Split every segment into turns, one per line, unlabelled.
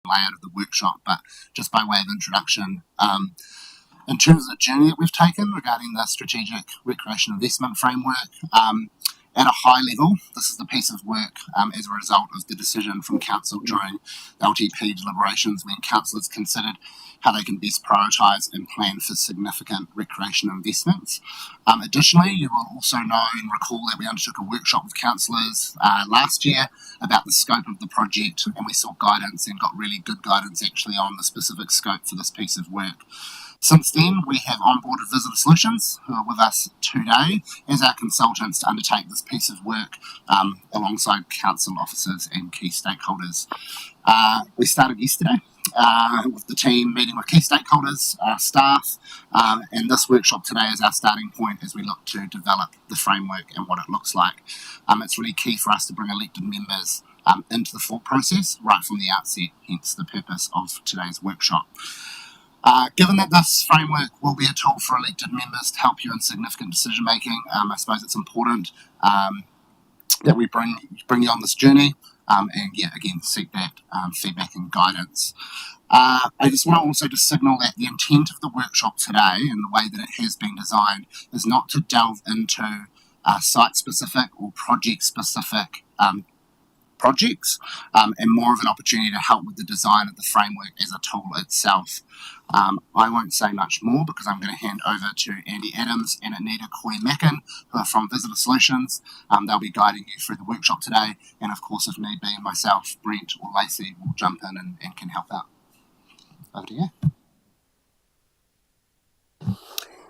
layout of the workshop, but just by way of introduction, in terms of the journey that we've taken regarding the Strategic Recreation Investment Framework, at a high level, this is the piece of work as a result of the decision from Council during LTP deliberations when councillors considered how they can best prioritise and plan for significant recreation investments. Additionally, you will also know and recall that we undertook a workshop with councillors last year about the scope of the project, and we sought guidance and got really good guidance actually on the specific scope for this piece of work. Since then, we have onboarded Visitor Solutions, who are with us today, as our consultants to undertake this piece of work alongside council officers and key stakeholders. We started yesterday with the team meeting with key stakeholders, staff, and this workshop today is our starting point as we look to develop the framework and what it looks like. It's really key for us to bring elected members into the full process right from the outset, hence the purpose of today's workshop. Given that this framework will be a tool for elected members to help you in significant decision making, I suppose it's important that we bring you on this journey and again seek that feedback and guidance. I just want to also just signal that the intent of the workshop today and the way that it has been designed is not to delve into site-specific or project-specific projects and more of an opportunity to help with the design of the framework as a tool itself. I won't say much more because I'm going to hand over to Andy Adams and Anita Coy-Mackin, who are from Visitor Solutions. They'll be guiding you through the workshop today, and of course, if need be, myself, Brent or Lacey will jump in and can help out. Over to you.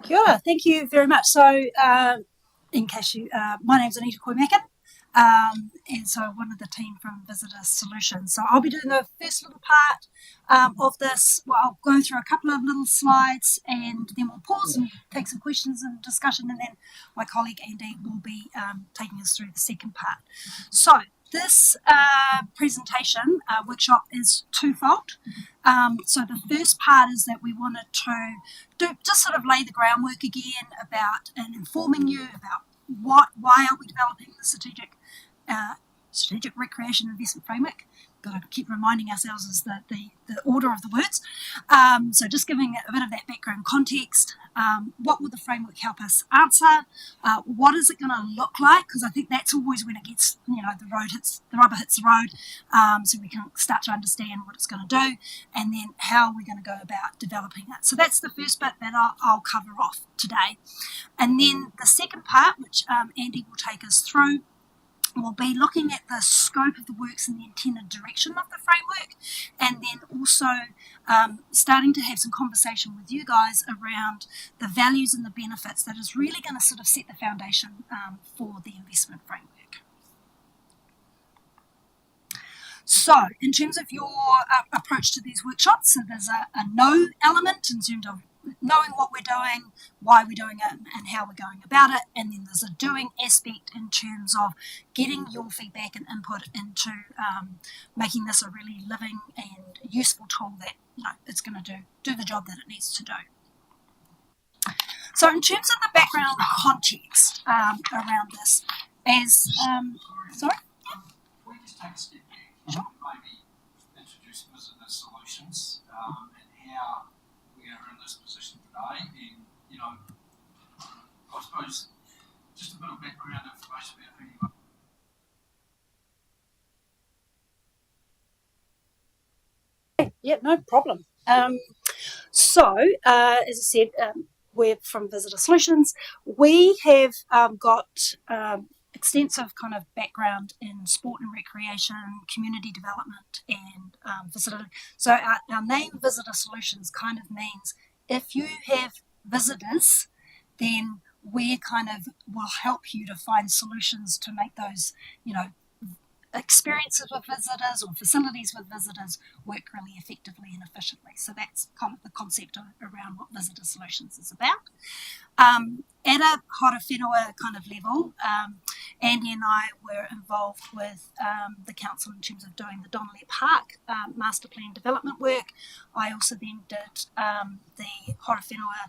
Kia ora, thank you very much. So, in case you, my name's Anita Coy-Mackin. And so one of the team from Visitor Solutions. So I'll be doing the first little part of this. Well, I'll go through a couple of little slides and then we'll pause and take some questions and discussion, and then my colleague Andy will be taking us through the second part. So this presentation workshop is twofold. So the first part is that we wanted to just sort of lay the groundwork again about and informing you about why are we developing the strategic recreation investment framework. Got to keep reminding ourselves as the order of the words. So just giving a bit of that background context. What will the framework help us answer? What is it going to look like? Because I think that's always when it gets, the rubber hits the road. So we can start to understand what it's going to do, and then how we're going to go about developing it. So that's the first bit that I'll cover off today. And then the second part, which Andy will take us through, we'll be looking at the scope of the works and the intended direction of the framework, and then also starting to have some conversation with you guys around the values and the benefits that is really going to sort of set the foundation for the investment framework. So in terms of your approach to these workshops, so there's a know element in terms of knowing what we're doing, why we're doing it, and how we're going about it. And then there's a doing aspect in terms of getting your feedback and input into making this a really living and useful tool that it's going to do the job that it needs to do. So in terms of the background context around this, as sorry?
We just take a step back. Sure. Maybe introduce Visitor Solutions and how we are in this position today, and I suppose just a bit of background information about who you are.
Yeah, no problem. So, as I said, we're from Visitor Solutions. We have got extensive kind of background in sport and recreation, community development, and visitor. So our name Visitor Solutions kind of means if you have visitors, then we kind of will help you to find solutions to make those, experiences with visitors or facilities with visitors work really effectively and efficiently. So that's kind of the concept around what Visitor Solutions is about. At a Horowhenua kind of level, Andy and I were involved with the council in terms of doing the Donnelly Park master plan development work. I also then did the Horowhenua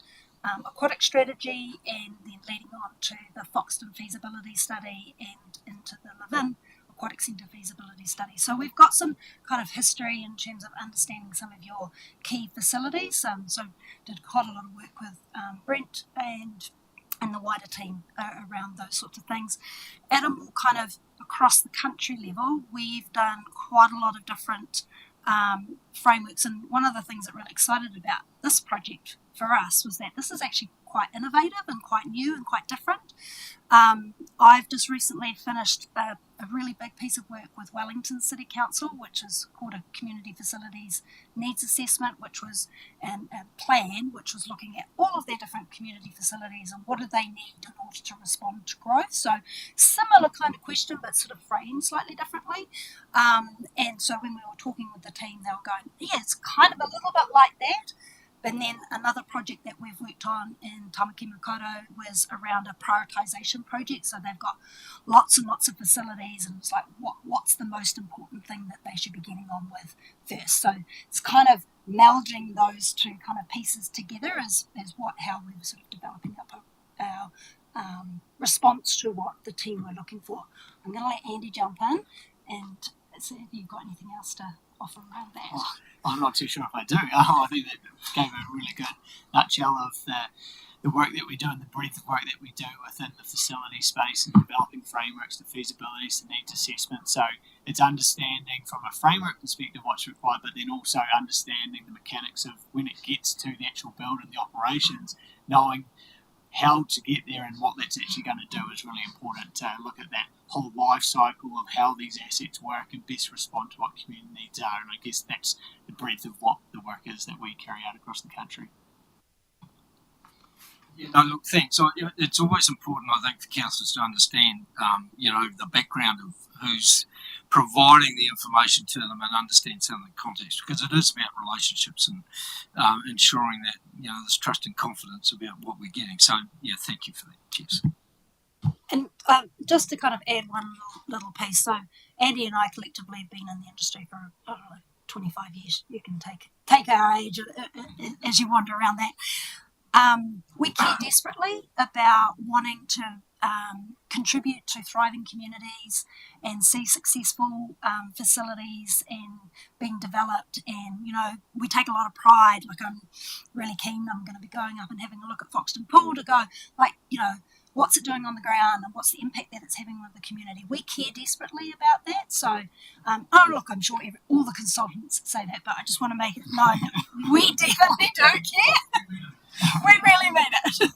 aquatic strategy, and then leading on to the Foxton feasibility study and into the live-in aquatic centre feasibility study. So we've got some kind of history in terms of understanding some of your key facilities. So did quite a lot of work with Brent and the wider team around those sorts of things. At a more kind of across the country level, we've done quite a lot of different frameworks, and one of the things that really excited about this project for us was that this is actually quite innovative and quite new and quite different. I've just recently finished a really big piece of work with Wellington City Council, which is called a Community Facilities Needs Assessment, which was a plan which was looking at all of their different community facilities and what do they need in order to respond to growth. So similar kind of question, but sort of framed slightly differently. And so when we were talking with the team, they were going, yeah, it's kind of a little bit like that. And then another project that we've worked on in Tamaki Makaurau was around a prioritisation project. So they've got lots and lots of facilities, and it's like, what's the most important thing that they should be getting on with first? So it's kind of melding those two kind of pieces together as how we were sort of developing up our response to what the team were looking for. I'm going to let Andy jump in and see if you've got anything else to offer around that.
Oh, I'm not too sure if I do. I think that gave a really good nutshell of the work that we do and the breadth of work that we do within the facility space and developing frameworks to feasibilities to needs assessment. So it's understanding from a framework perspective what's required, but then also understanding the mechanics of when it gets to the actual build and the operations, knowing how to get there and what that's actually going to do is really important to look at that whole life cycle of how these assets work and best respond to what community needs are. And I guess that's the breadth of what the work is that we carry out across the country.
Yeah, no, look, thanks. So it's always important, I think, for councillors to understand, the background of who's providing the information to them and understand some of the context, because it is about relationships and ensuring that, there's trust and confidence about what we're getting. So, yeah, thank you for that, Jess.
And just to kind of add one little piece, so Andy and I collectively have been in the industry for, 25 years. You can take our age as you wander around that. We care desperately about wanting to contribute to thriving communities and see successful facilities and being developed. And, we take a lot of pride. Like, I'm really keen. I'm going to be going up and having a look at Foxton Pool to go, what's it doing on the ground and what's the impact that it's having with the community. We care desperately about that. So, I'm sure all the consultants say that, but I just want to make it known that we definitely do care. We really mean it.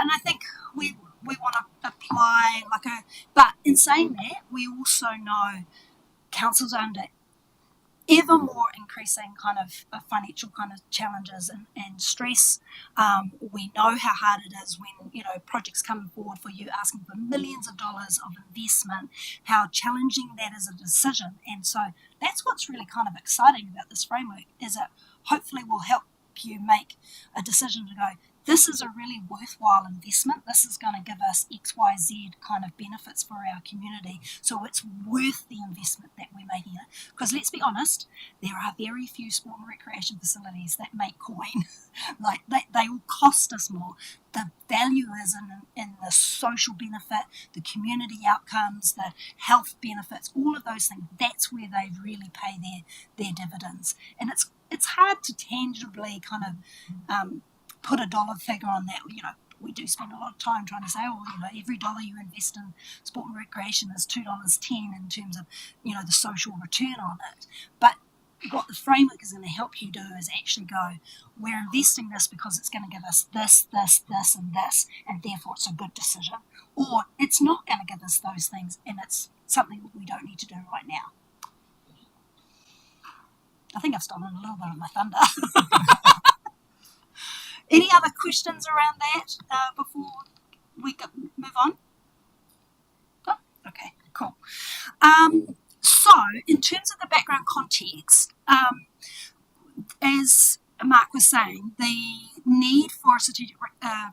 And I think we want to apply but in saying that, we also know councils are under ever more increasing kind of financial kind of challenges and stress. We know how hard it is when, projects come forward for you asking for millions of dollars of investment, how challenging that is a decision. And so that's what's really kind of exciting about this framework, is it hopefully will help you make a decision to go, this is a really worthwhile investment. This is going to give us XYZ kind of benefits for our community. So it's worth the investment that we're making it. Because let's be honest, there are very few sport and recreation facilities that make coin. They will cost us more. The value is in the social benefit, the community outcomes, the health benefits, all of those things. That's where they really pay their dividends. And it's hard to tangibly kind of put a dollar figure on that. We do spend a lot of time trying to say, every dollar you invest in sport and recreation is $2.10 in terms of, the social return on it. But what the framework is going to help you do is actually go, we're investing this because it's going to give us this, this, this, and this, and therefore it's a good decision. Or it's not going to give us those things, and it's something that we don't need to do right now. I think I've stolen a little bit of my thunder. Any other questions around that before we move on? Oh, okay, cool. So, in terms of the background context, as Mark was saying, the need for a strategic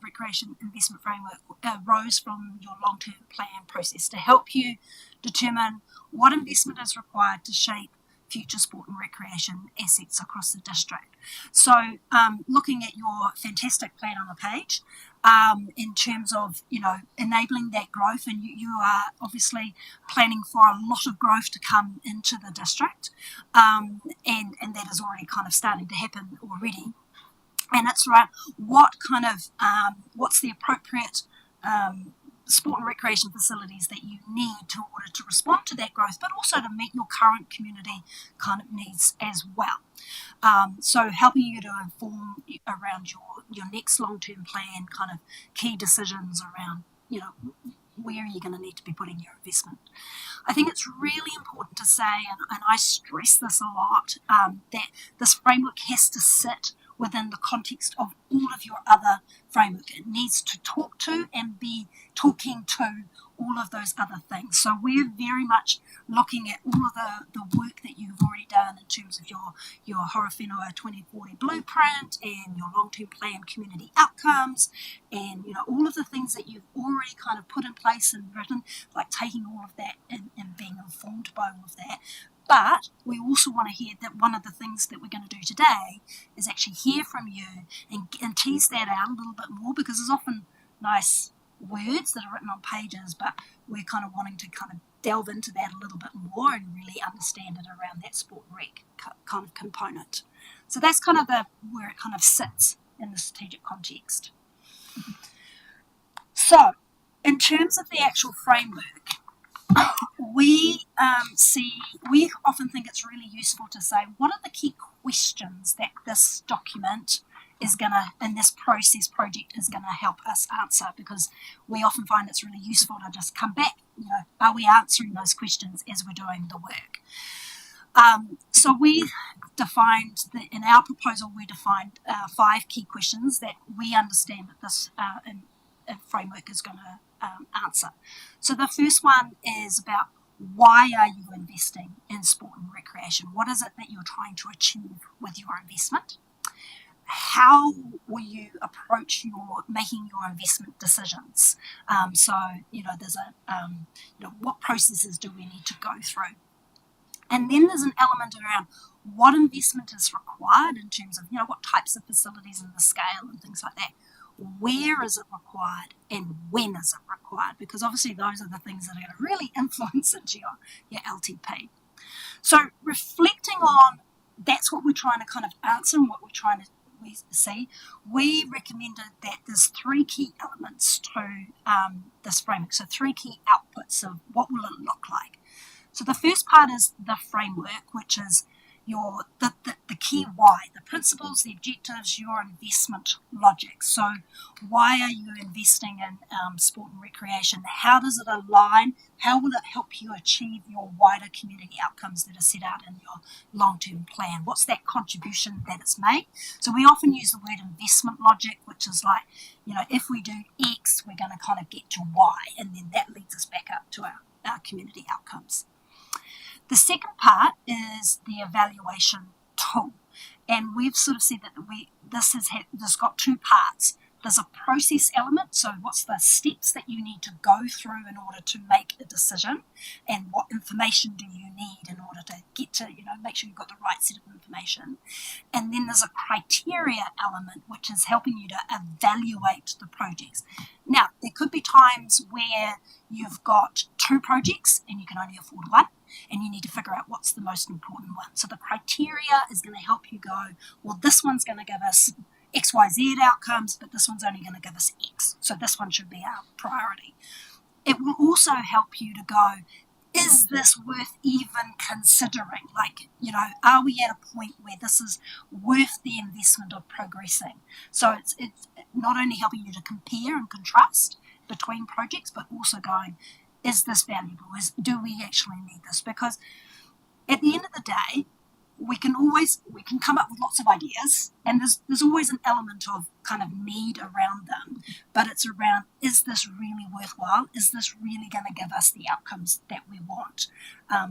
recreation investment framework arose from your long-term plan process to help you determine what investment is required to shape future sport and recreation assets across the district. So looking at your fantastic plan on the page, in terms of, enabling that growth, and you are obviously planning for a lot of growth to come into the district, and that is already kind of starting to happen already. And it's right, what's the appropriate sport and recreation facilities that you need to order to respond to that growth, but also to meet your current community kind of needs as well. So helping you to inform around your next long-term plan, kind of key decisions around, where are you going to need to be putting your investment. I think it's really important to say, and I stress this a lot, that this framework has to sit within the context of all of your other framework. It needs to talk to and be talking to all of those other things. So we're very much looking at all of the work that you've already done in terms of your Horowhenua 2040 blueprint and your long-term plan community outcomes, and all of the things that you've already kind of put in place and written, like taking all of that and being informed by all of that. But we also want to hear that one of the things that we're going to do today is actually hear from you and tease that out a little bit more, because there's often nice words that are written on pages, but we're kind of wanting to kind of delve into that a little bit more and really understand it around that sport rec kind of component. So that's kind of where it kind of sits in the strategic context. So in terms of the actual framework, we often think it's really useful to say, what are the key questions that this document is going to, in this project is going to help us answer? Because we often find it's really useful to just come back, are we answering those questions as we're doing the work? So we defined, in our proposal, we defined 5 key questions that we understand that this framework is going to answer. So the first one is about, why are you investing in sport and recreation? What is it that you're trying to achieve with your investment? How will you approach making your investment decisions? So, there's what processes do we need to go through? And then there's an element around what investment is required in terms of, what types of facilities and the scale and things like that. Where is it required and when is it required? Because obviously those are the things that are going to really influence into your LTP. So reflecting on, that's what we're trying to kind of answer and what we're trying to see. We recommended that there's 3 key elements to this framework. So 3 key outputs of what will it look like. So the first part is the framework, which is the key why, the principles, the objectives, your investment logic. So why are you investing in sport and recreation? How does it align? How will it help you achieve your wider community outcomes that are set out in your long-term plan? What's that contribution that it's made? So we often use the word investment logic, which is like, if we do X, we're going to kind of get to Y, and then that leads us back up to our community outcomes. The second part is the evaluation tool, and we've sort of said that this has got 2 parts. There's a process element, so what's the steps that you need to go through in order to make a decision, and what information do you need in order to get to, make sure you've got the right set of information. And then there's a criteria element, which is helping you to evaluate the projects. Now, there could be times where you've got 2 projects and you can only afford 1, and you need to figure out what's the most important one. So the criteria is going to help you go, well, this one's going to give us XYZ outcomes, but this one's only going to give us X. So this one should be our priority. It will also help you to go, is this worth even considering? Like, are we at a point where this is worth the investment of progressing? So it's not only helping you to compare and contrast between projects, but also going, is this valuable? Do we actually need this? Because at the end of the day, we can come up with lots of ideas, and there's always an element of kind of need around them, but it's around, is this really worthwhile? Is this really going to give us the outcomes that we want?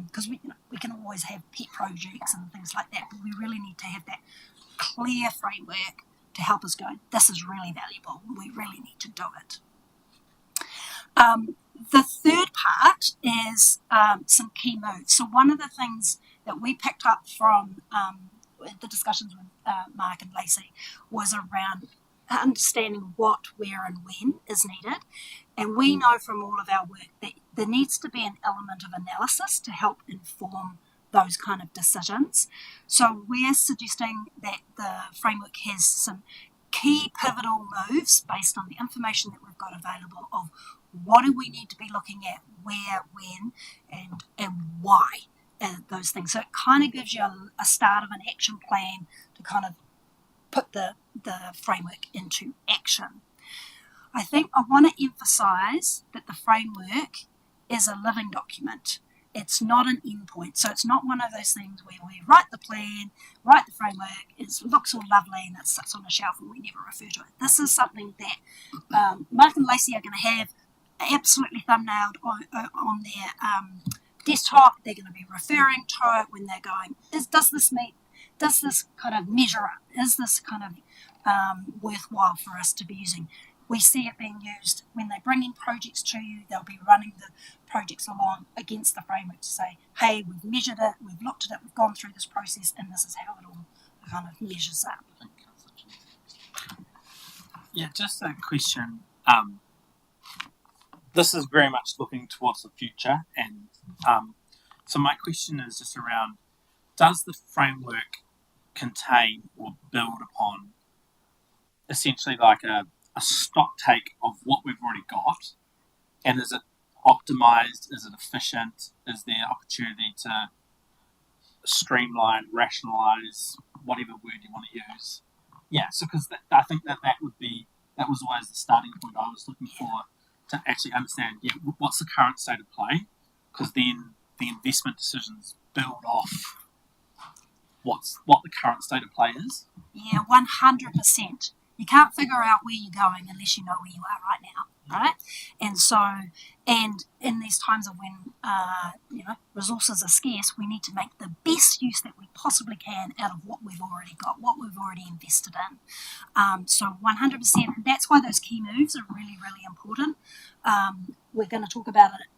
Because we can always have pet projects and things like that, but we really need to have that clear framework to help us go, this is really valuable, we really need to do it. The third part is some key moves. So one of the things that we picked up from the discussions with Mark and Lacey was around understanding what, where, and when is needed. And we know from all of our work that there needs to be an element of analysis to help inform those kind of decisions. So we're suggesting that the framework has some key pivotal moves based on the information that we've got available of what do we need to be looking at, where, when, and why, those things. So it kind of gives you a start of an action plan to kind of put the framework into action. I think I want to emphasise that the framework is a living document. It's not an endpoint. So it's not one of those things where we write the plan, write the framework, it looks all lovely and it sits on a shelf and we never refer to it. This is something that Mark and Lacey are going to have absolutely thumbnailed on their desktop. They're going to be referring to it when they're going, does this kind of measure up? Is this kind of worthwhile for us to be using? We see it being used when they bring in projects to you. They'll be running the projects along against the framework to say, hey, we've measured it, we've looked at it, we've gone through this process, and this is how it all kind of measures up.
Yeah, just a question. This is very much looking towards the future, and so my question is just around, does the framework contain or build upon essentially like a stock take of what we've already got, and is it optimized, is it efficient, is there opportunity to streamline, rationalize, whatever word you want to use? Yeah, so because I think that was always the starting point I was looking for, to actually understand, what's the current state of play, because then the investment decisions build off what the current state of play is.
Yeah, 100%. You can't figure out where you're going unless you know where you are right now, right? And so, and in these times of when resources are scarce, we need to make the best use that we possibly can out of what we've already got, what we've already invested in. So 100%. That's why those key moves are really, really important. We're going to talk about it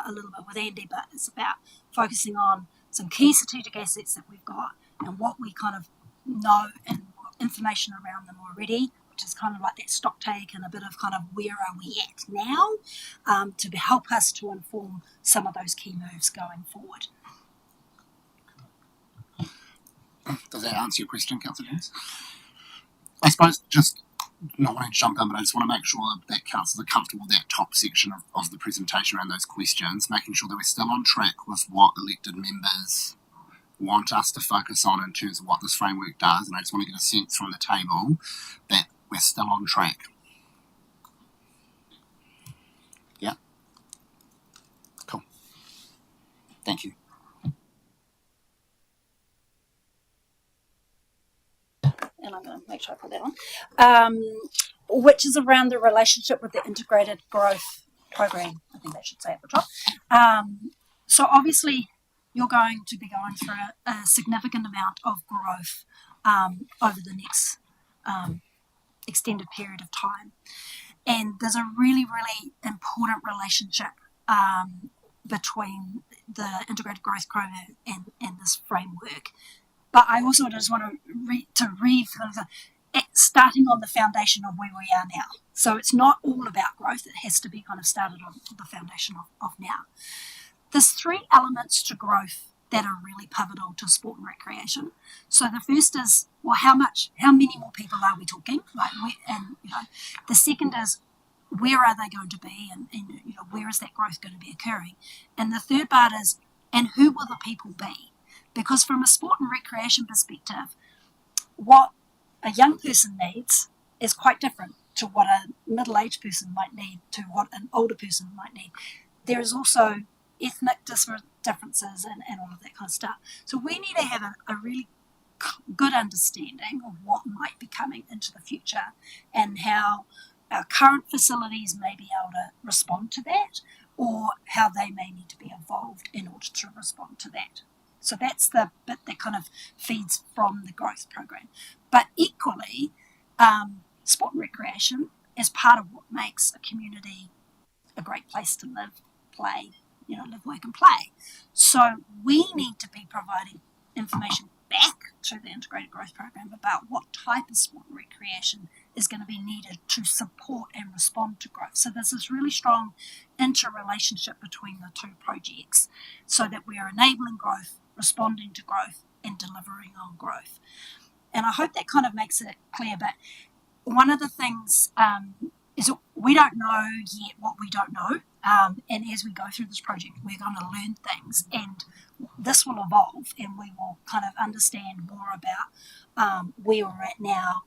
a little bit with Andy, but it's about focusing on some key strategic assets that we've got and what we kind of know and information around them already, which is kind of like that stock take and a bit of kind of where are we at now, to help us to inform some of those key moves going forward.
Does that answer your question, Councillor James? I suppose just not wanting to jump in, but I just want to make sure that councillors are comfortable with that top section of the presentation around those questions, making sure that we're still on track with what elected members want us to focus on in terms of what this framework does, and I just want to get a sense from the table that we're still on track. Yeah. Cool. Thank you.
And I'm going to make sure I put that on, which is around the relationship with the integrated growth program. I think that should say at the top. So obviously, you're going to be going through a significant amount of growth over the next extended period of time. And there's a really, really important relationship between the integrated growth program and this framework. But I also just want starting on the foundation of where we are now. So it's not all about growth. It has to be kind of started on the foundation of now. There's three elements to growth that are really pivotal to sport and recreation. So the first is, well, how many more people are we talking? The second is, where are they going to be, and where is that growth going to be occurring? And the third part is, and who will the people be? Because from a sport and recreation perspective, what a young person needs is quite different to what a middle-aged person might need, to what an older person might need. There is also ethnic differences and all of that kind of stuff. So we need to have a really good understanding of what might be coming into the future and how our current facilities may be able to respond to that, or how they may need to be evolved in order to respond to that. So that's the bit that kind of feeds from the growth program. But equally, sport and recreation is part of what makes a community a great place to live, play, live, work and play. So we need to be providing information back to the integrated growth program about what type of sport and recreation is going to be needed to support and respond to growth. So there's this really strong interrelationship between the two projects so that we are enabling growth, responding to growth, and delivering on growth. And I hope that kind of makes it clear. But one of the things is we don't know yet what we don't know. And as we go through this project, we're going to learn things, and this will evolve, and we will kind of understand more about where we're at now,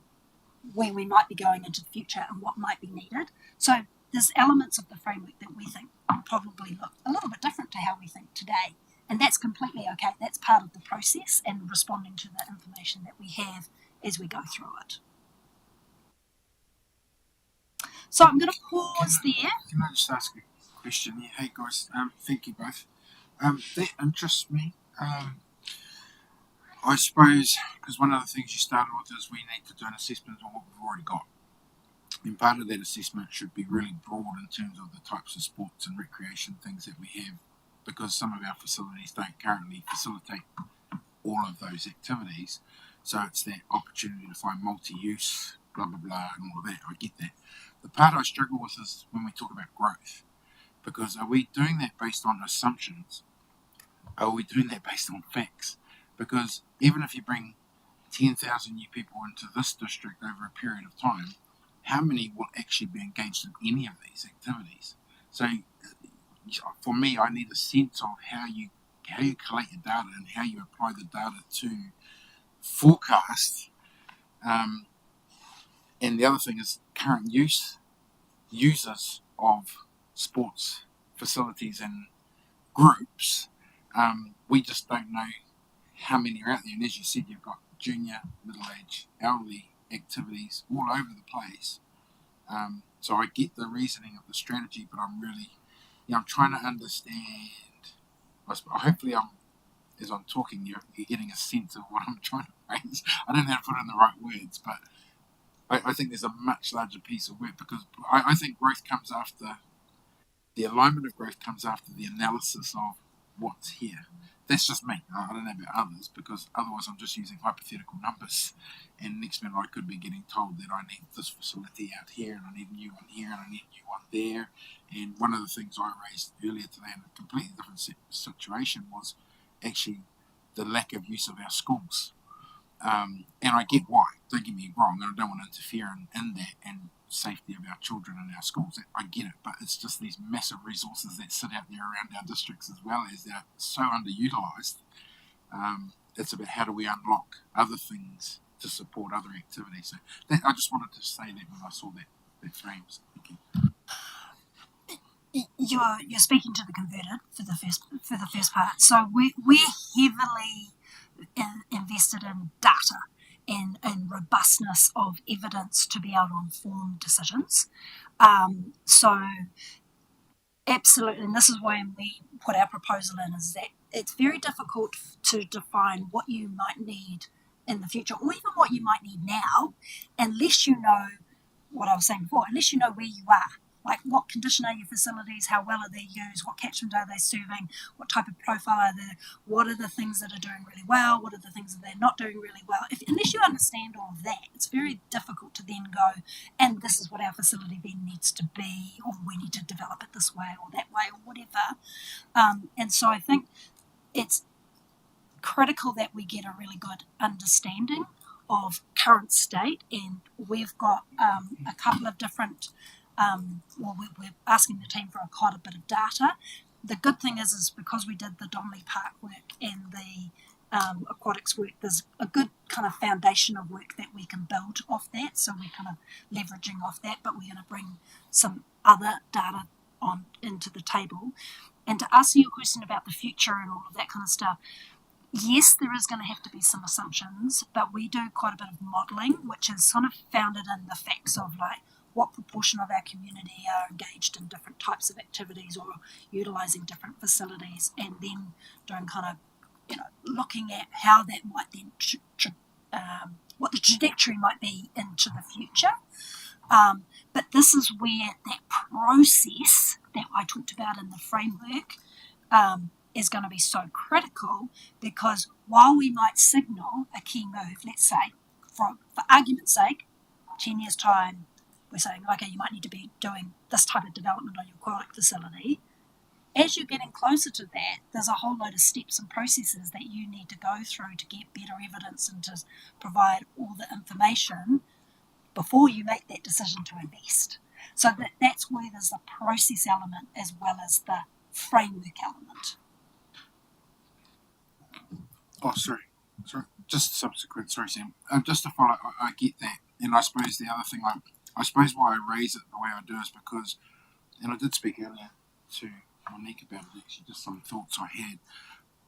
where we might be going into the future, and what might be needed. So there's elements of the framework that we think probably look a little bit different to how we think today. And that's completely okay. That's part of the process and responding to the information that we have as we go through it. So I'm going to pause there.
Can I just ask a question? Yeah, hey guys, thank you both. That interests me. I suppose because one of the things you started with is we need to do an assessment on what we've already got. And part of that assessment should be really broad in terms of the types of sports and recreation things that we have, because some of our facilities don't currently facilitate all of those activities. So it's that opportunity to find multi-use, blah, blah, blah, and all of that. I get that. The part I struggle with is when we talk about growth, because are we doing that based on assumptions? Are we doing that based on facts? Because even if you bring 10,000 new people into this district over a period of time, how many will actually be engaged in any of these activities? So for me, I need a sense of how you collect your data and how you apply the data to forecast. And the other thing is current users of sports facilities and groups. We just don't know how many are out there. And as you said, you've got junior, middle-aged, elderly activities all over the place. So I get the reasoning of the strategy, but I'm really, I'm trying to understand. Hopefully, as I'm talking, you're getting a sense of what I'm trying to raise. I don't know how to put it in the right words, but I think there's a much larger piece of work, because I think growth comes after, the alignment of growth comes after the analysis of what's here. That's just me. I don't know about others, because otherwise I'm just using hypothetical numbers, and next minute I could be getting told that I need this facility out here, and I need a new one here, and I need a new one there. And one of the things I raised earlier today in a completely different situation was actually the lack of use of our schools. And I get why, don't get me wrong, and I don't want to interfere in that and safety of our children in our schools. I get it, but it's just these massive resources that sit out there around our districts as well, as they're so underutilised. It's about how do we unlock other things to support other activities. So I just wanted to say that when I saw that frame. So thank you.
You're speaking to the converted for the first part. So we're heavily invested in data and robustness of evidence to be able to inform decisions. So absolutely, and this is why we put our proposal in, is that it's very difficult to define what you might need in the future, or even what you might need now, unless you know what I was saying before, unless you know where you are. Like, what condition are your facilities? How well are they used? What catchment are they serving? What type of profile are there? What are the things that are doing really well? What are the things that they're not doing really well? Unless you understand all of that, it's very difficult to then go, and this is what our facility then needs to be, or we need to develop it this way or that way or whatever. And so I think it's critical that we get a really good understanding of current state, and we've got a couple of different we're asking the team for quite a bit of data. The good thing is because we did the Donnelly Park work and the aquatics work, there's a good kind of foundation of work that we can build off that, so we're kind of leveraging off that, but we're going to bring some other data on into the table. And to answer your question about the future and all of that kind of stuff, yes, there is going to have to be some assumptions, but we do quite a bit of modelling, which is sort of founded in the facts of like what proportion of our community are engaged in different types of activities or utilising different facilities, and then doing kind of, looking at how that might then, what the trajectory might be into the future. But this is where that process that I talked about in the framework is going to be so critical, because while we might signal a key move, let's say, for argument's sake, 10 years' time, we're saying, okay, you might need to be doing this type of development on your aquatic facility. As you're getting closer to that, there's a whole load of steps and processes that you need to go through to get better evidence and to provide all the information before you make that decision to invest. So that's where there's the process element as well as the framework element.
Oh, sorry. Just subsequent. Sorry, Sam. Just to follow, I get that, and I suppose the other thing, I suppose why I raise it the way I do is because, and I did speak earlier to Monique about it, actually, just some thoughts I had.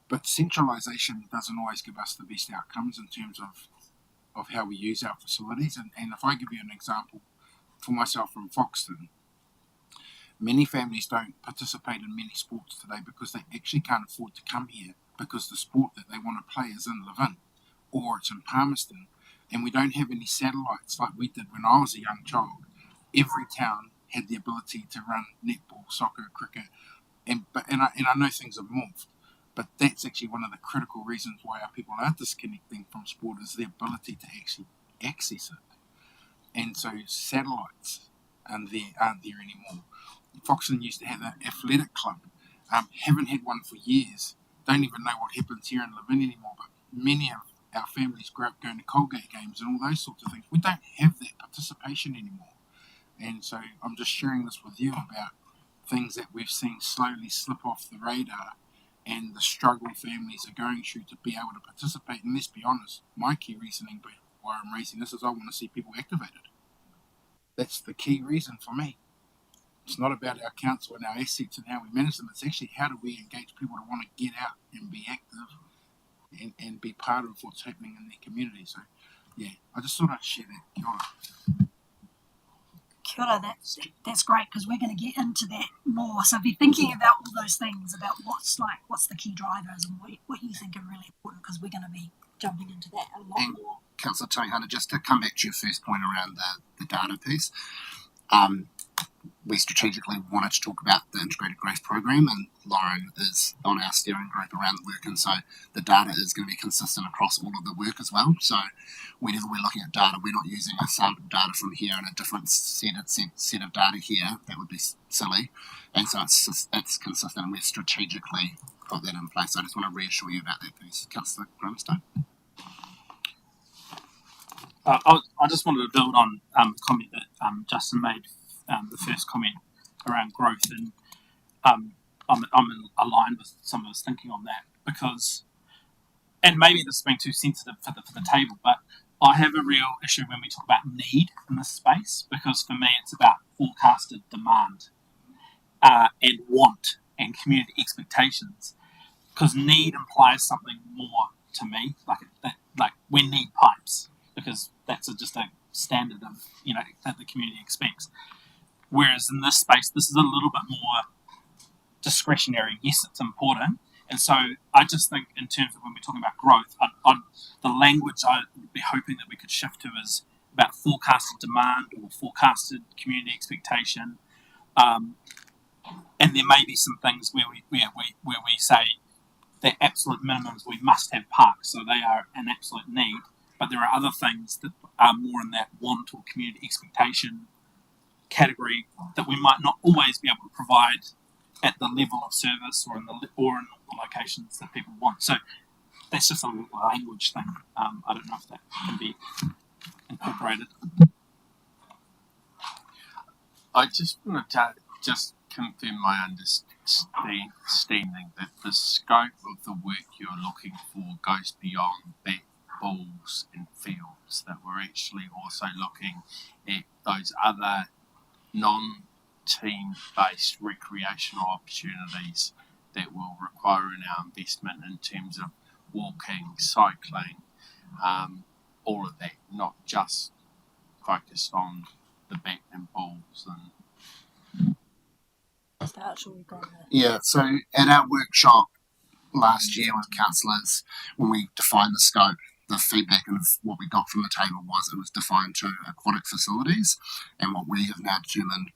But centralisation doesn't always give us the best outcomes in terms of how we use our facilities. And if I give you an example for myself from Foxton, many families don't participate in many sports today because they actually can't afford to come here, because the sport that they want to play is in Levin or it's in Palmerston, and we don't have any satellites like we did when I was a young child. Every town had the ability to run netball, soccer, cricket, and I know things have morphed, but that's actually one of the critical reasons why our people are disconnecting from sport, is the ability to actually access it. And so satellites aren't there anymore. Foxton used to have an athletic club, haven't had one for years, don't even know what happens here in Levin anymore, but many of our families grew up going to Colgate games and all those sorts of things. We don't have that participation anymore. And so I'm just sharing this with you about things that we've seen slowly slip off the radar, and the struggle families are going through to be able to participate. And let's be honest, my key reasoning why I'm raising this is I want to see people activated. That's the key reason for me. It's not about our council and our assets and how we manage them. It's actually how do we engage people to want to get out and be active and be part of what's happening in their community. So, yeah, I just thought I'd share that. Kia ora.
Kia ora, that's great, because we're going to get into that more. So be thinking about all those things, about what's the key drivers and what you think are really important, because we're going to be jumping into that a lot more.
Councillor Tauhara, just to come back to your first point around the data piece, we strategically wanted to talk about the integrated growth program, and Lauren is on our steering group around the work, and so the data is going to be consistent across all of the work as well. So whenever we're looking at data, we're not using a sample data from here and a different set of data here. That would be silly, and so it's consistent, and we've strategically got that in place. So I just want to reassure you about that piece. Councillor Grimstone.
I just wanted to build on the comment that Justin made, the first comment around growth, and I'm aligned with some of his thinking on that, because, and maybe this is being too sensitive for the table, but I have a real issue when we talk about need in this space, because for me it's about forecasted demand and want and community expectations, because need implies something more to me, like we need pipes, because that's just a standard of, that the community expects. Whereas in this space, this is a little bit more discretionary. Yes, it's important. And so I just think in terms of when we're talking about growth, the language I would be hoping that we could shift to is about forecasted demand or forecasted community expectation. And there may be some things where we say the absolute minimums, we must have parks, so they are an absolute need. But there are other things that are more in that want or community expectation category that we might not always be able to provide at the level of service or in the locations that people want. So that's just a language thing. I don't know if that can be incorporated.
I just wanted to just confirm my understanding that the scope of the work you're looking for goes beyond that balls and fields, that we're actually also looking at those other non-team based recreational opportunities that will require in our investment in terms of walking, cycling, all of that, not just focused on the bat and balls. And
Yeah, so at our workshop last year with councillors, when we defined the scope, the feedback of what we got from the table was it was defined to aquatic facilities, and what we have now determined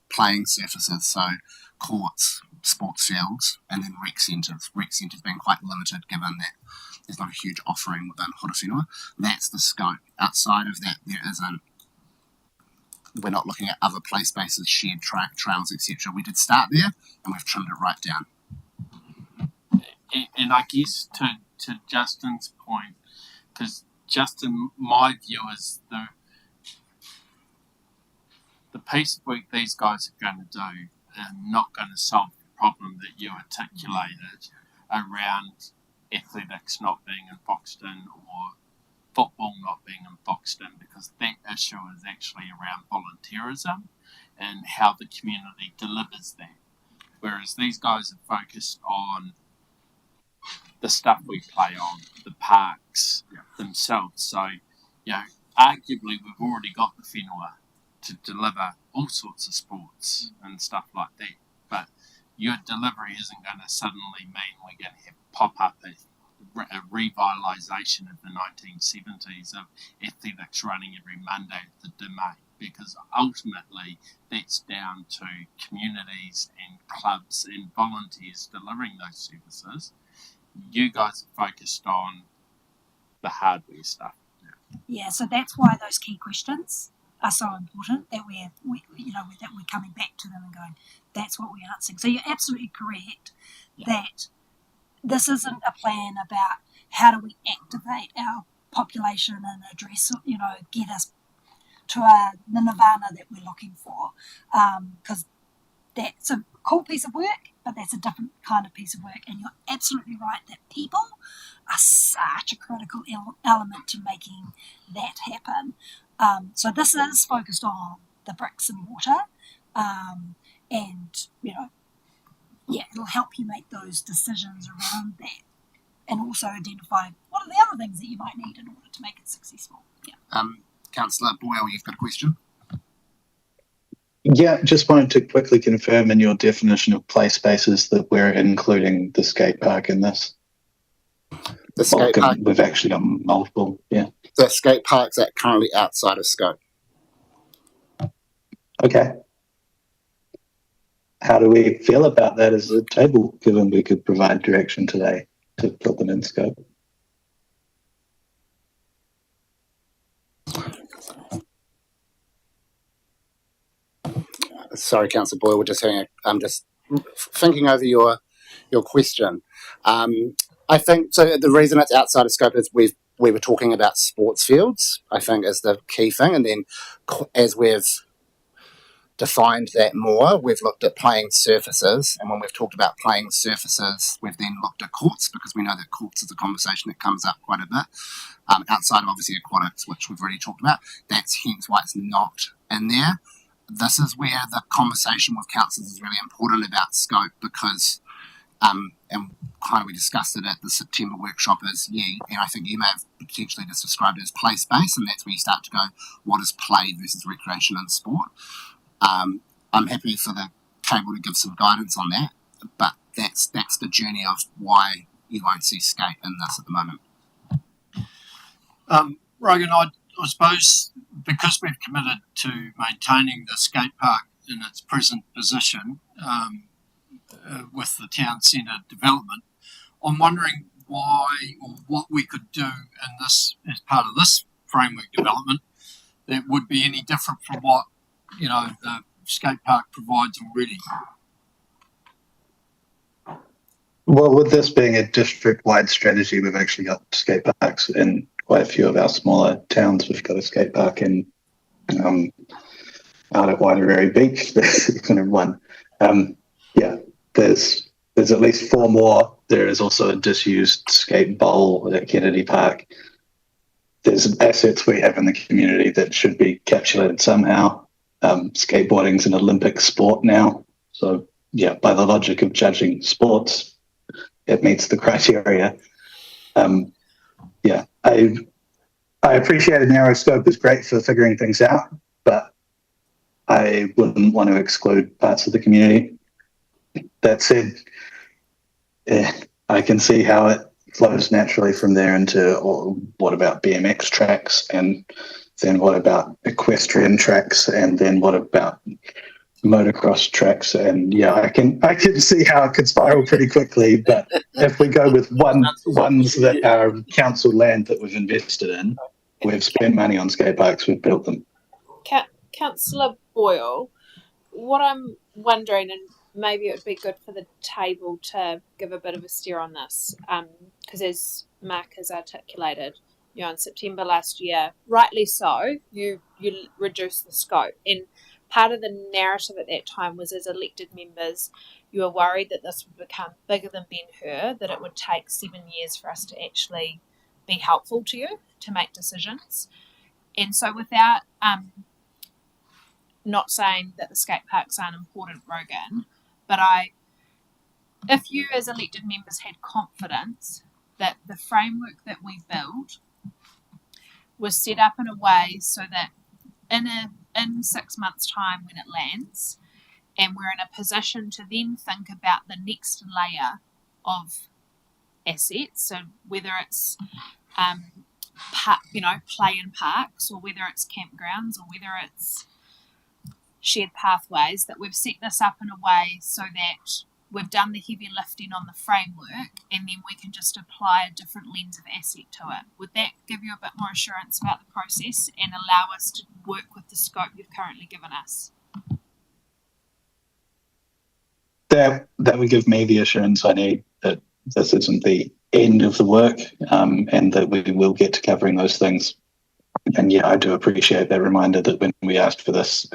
playing surfaces, so courts, sports fields, and then rec centres. Rec centres being quite limited given that there's not a huge offering within Horowhenua. That's the scope. Outside of that, there isn't. We're not looking at other play spaces, shared trails, etc. We did start there, and we've trimmed it right down.
And I guess to Justin's point, because Justin, my view is the piece of work these guys are going to do are not going to solve the problem that you articulated around athletics not being in Foxton or football not being in Foxton, because that issue is actually around volunteerism and how the community delivers that. Whereas these guys are focused on the stuff we play on, the parks themselves. So, arguably we've already got the whenua to deliver all sorts of sports and stuff like that. But your delivery isn't going to suddenly mean we're going to have pop up a revitalisation of the 1970s of athletics running every Monday at the Domain, because ultimately that's down to communities and clubs and volunteers delivering those services. You guys are focused on the hardware stuff.
Yeah, so that's why those key questions are so important, that that we're coming back to them and going, that's what we're answering. So you're absolutely correct that this isn't a plan about how do we activate our population and address, get us to the nirvana that we're looking for, because that's a cool piece of work, but that's a different kind of piece of work. And you're absolutely right that people are such a critical element to making that happen. So this is focused on the bricks and mortar, and it'll help you make those decisions around that, and also identify what are the other things that you might need in order to make it successful.
Councillor Boyle, you've got a question?
Yeah, just wanted to quickly confirm in your definition of play spaces that we're including the skate park in this.
The skate park.
We've actually got multiple,
The skate parks are currently outside of scope.
Okay. How do we feel about that as a table, given we could provide direction today to put them in scope?
Sorry, Councillor Boyle, I'm just thinking over your question. I think so. The reason it's outside of scope is we were talking about sports fields, I think, is the key thing, and then as we've defined that more, we've looked at playing surfaces, and when we've talked about playing surfaces, we've then looked at courts, because we know that courts is a conversation that comes up quite a bit, outside of obviously aquatics, which we've already talked about. That's hence why it's not in there. This is where the conversation with councils is really important about scope, because and kind of we discussed it at the September workshop is, and I think you may have potentially just described it as play space, and that's where you start to go, what is play versus recreation and sport? I'm happy for the table to give some guidance on that, but that's the journey of why you won't see skate in this at the moment.
Rogan, I suppose because we've committed to maintaining the skate park in its present position with the town centre development, I'm wondering why or what we could do in this as part of this framework development that would be any different from what the skate park provides already.
Well, with this being a district-wide strategy, we've actually got skate parks in quite a few of our smaller towns. We've got a skate park in out at Waitarere Beach. There's kind of one. There's at least 4 more. There is also a disused skate bowl at Kennedy Park. There's assets we have in the community that should be capitulated somehow. Skateboarding's an Olympic sport now. So, by the logic of judging sports, it meets the criteria. I appreciate a narrow scope is great for figuring things out, but I wouldn't want to exclude parts of the community. That said, I can see how it flows naturally from there into what about BMX tracks, and then what about equestrian tracks, and then what about motocross tracks, and I can see how it could spiral pretty quickly. But if we go with ones that are council land that we've invested in, we've spent money on skate parks, we've built them.
Councillor Boyle, what I'm wondering, and maybe it would be good for the table to give a bit of a steer on this, because as Mark has articulated, in September last year, rightly so, you reduced the scope, and part of the narrative at that time was, as elected members, you were worried that this would become bigger than Ben-Hur, that it would take 7 years for us to actually be helpful to you to make decisions. And so without not saying that the skate parks aren't important, Rogan, but if you as elected members had confidence that the framework that we build was set up in a way so that in 6 months' time when it lands, and we're in a position to then think about the next layer of assets, so whether it's play in parks, or whether it's campgrounds, or whether it's shared pathways, that we've set this up in a way so that we've done the heavy lifting on the framework, and then we can just apply a different lens of asset to it. Would that give you a bit more assurance about the process and allow us to work with the scope you've currently given us?
That would give me the assurance I need that this isn't the end of the work, and that we will get to covering those things. And I do appreciate that reminder that when we asked for this,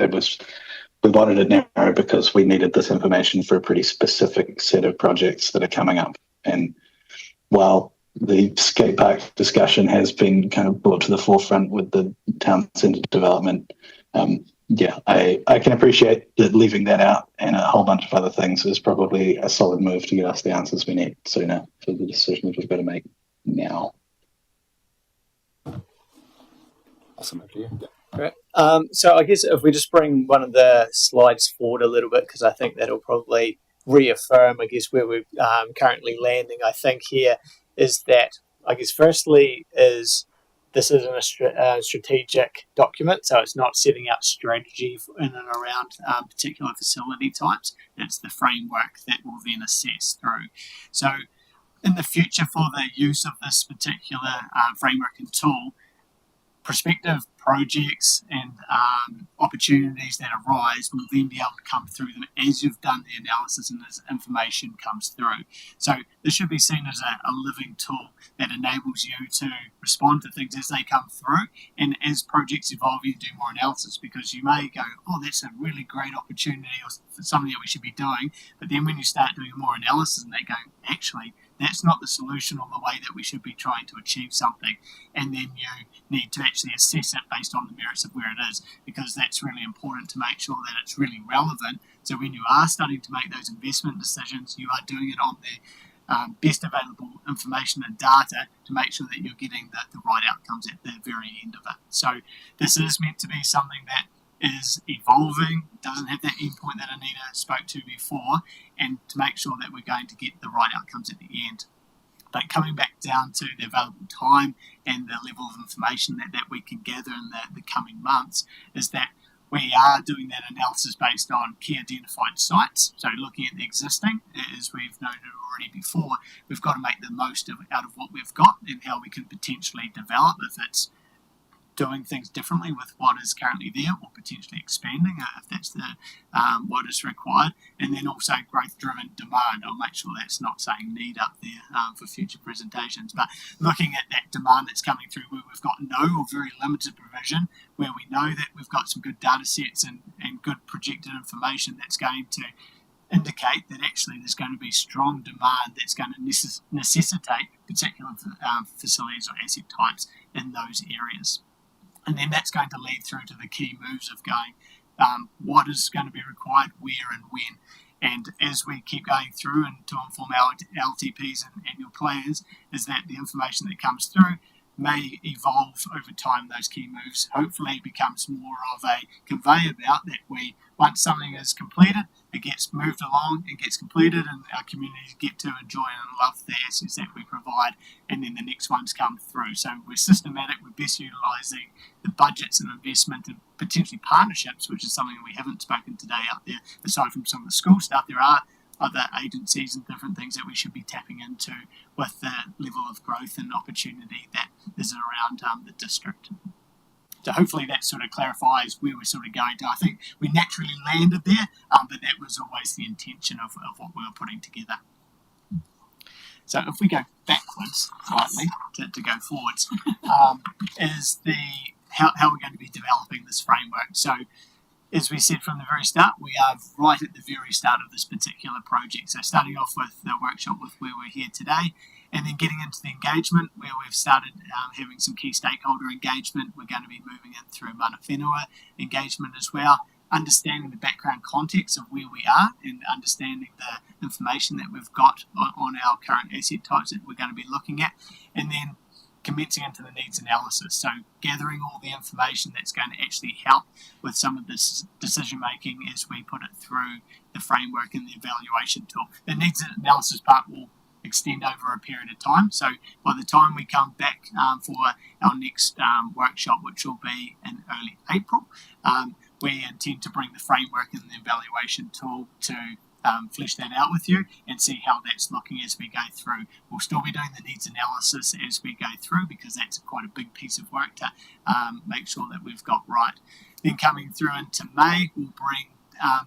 we wanted it narrow because we needed this information for a pretty specific set of projects that are coming up. And while the skate park discussion has been kind of brought to the forefront with the town centre development, I can appreciate that leaving that out and a whole bunch of other things is probably a solid move to get us the answers we need sooner for the decisions we've got to make now.
Awesome. Over to you.
Great. So I guess if we just bring one of the slides forward a little bit, because I think that'll probably reaffirm, I guess, where we're currently landing. I think here is that, I guess, firstly is this isn't a strategic document, so it's not setting out strategy in and around particular facility types. It's the framework that we'll then assess through. So in the future, for the use of this particular framework and tool, prospective projects and opportunities that arise will then be able to come through them as you've done the analysis and as information comes through. So this should be seen as a living tool that enables you to respond to things as they come through, and as projects evolve you do more analysis, because you may go, oh, that's a really great opportunity or something that we should be doing, but then when you start doing more analysis and they go, actually, that's not the solution or the way that we should be trying to achieve something. And then you need to actually assess it based on the merits of where it is, because that's really important to make sure that it's really relevant. So when you are starting to make those investment decisions, you are doing it on the best available information and data to make sure that you're getting the right outcomes at the very end of it. So this is meant to be something that is evolving, doesn't have that endpoint that Anita spoke to before, and to make sure that we're going to get the right outcomes at the end. But coming back down to the available time and the level of information that we can gather in the coming months, is that we are doing that analysis based on key identified sites. So looking at the existing, as we've noted already before, we've got to make the most out of what we've got and how we can potentially develop, if it's doing things differently with what is currently there, or potentially expanding if that's what is required. And then also growth-driven demand. I'll make sure that's not saying need up there for future presentations, but looking at that demand that's coming through where we've got no or very limited provision, where we know that we've got some good data sets and good projected information that's going to indicate that actually there's going to be strong demand that's going to necessitate particular facilities or asset types in those areas. And then that's going to lead through to the key moves of going, what is going to be required, where and when. And as we keep going through and to inform our LTPs and annual plans, is that the information that comes through may evolve over time. Those key moves hopefully becomes more of a conveyor belt that we once something is completed, it gets moved along and gets completed, and our communities get to enjoy and love the assets that we provide, and then the next ones come through. So we're systematic, we're best utilising the budgets and investment and potentially partnerships, which is something we haven't spoken today out there. Aside from some of the school stuff, there are other agencies and different things that we should be tapping into with the level of growth and opportunity that is around the district. So hopefully that sort of clarifies where we're sort of going to. I think we naturally landed there, but that was always the intention of what we were putting together. So if we go backwards slightly to go forwards, is how we're going to be developing this framework. So as we said from the very start, we are right at the very start of this particular project. So starting off with the workshop with where we're here today, and then getting into the engagement where we've started having some key stakeholder engagement. We're going to be moving in through Horowhenua engagement as well, understanding the background context of where we are and understanding the information that we've got on our current asset types that we're going to be looking at, and then commencing into the needs analysis. So gathering all the information that's going to actually help with some of this decision making as we put it through the framework and the evaluation tool. The needs analysis part will extend over a period of time. So by the time we come back for our next workshop, which will be in early April, we intend to bring the framework and the evaluation tool to flesh that out with you and see how that's looking as we go through. We'll still be doing the needs analysis as we go through because that's quite a big piece of work to make sure that we've got right. Then coming through into May, we'll bring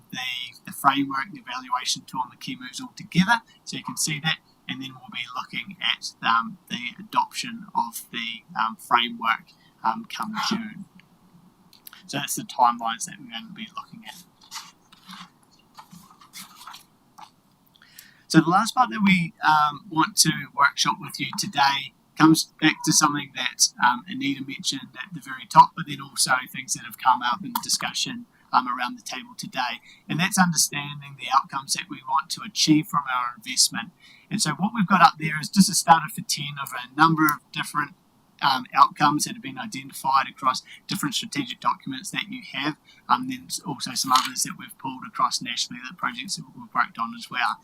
the framework, the evaluation tool and the key moves all together so you can see that, and then we'll be looking at the adoption of the framework come June. So that's the timelines that we're going to be looking at. So the last part that we want to workshop with you today comes back to something that Anita mentioned at the very top, but then also things that have come up in discussion around the table today. And that's understanding the outcomes that we want to achieve from our investment. And so what we've got up there is just a starter for 10 of a number of different outcomes that have been identified across different strategic documents that you have. Then also some others that we've pulled across nationally, the projects that we've worked on as well.